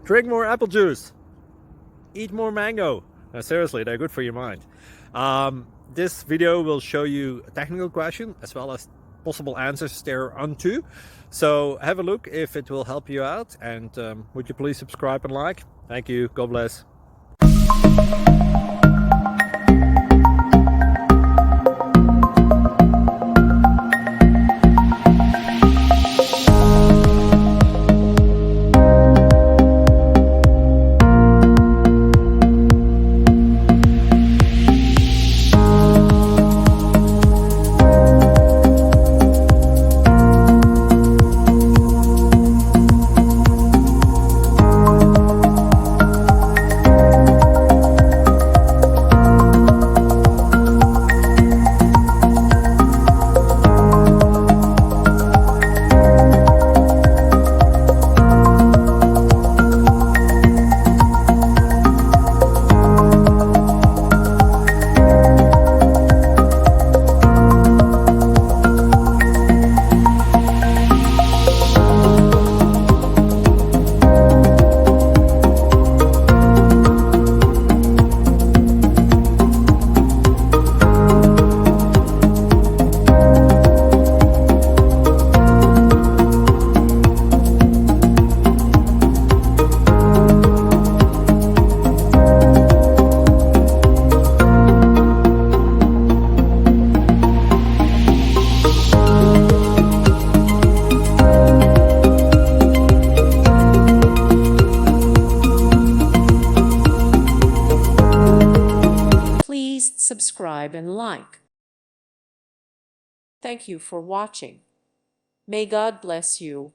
Drink more apple juice. Eat more mango. Seriously, they're good for your mind. This video will show you a technical question as well as possible answers thereunto. So have a look if it will help you out, and would you please subscribe and like? Thank you. God bless. Please subscribe and like. Thank you for watching. May God bless you.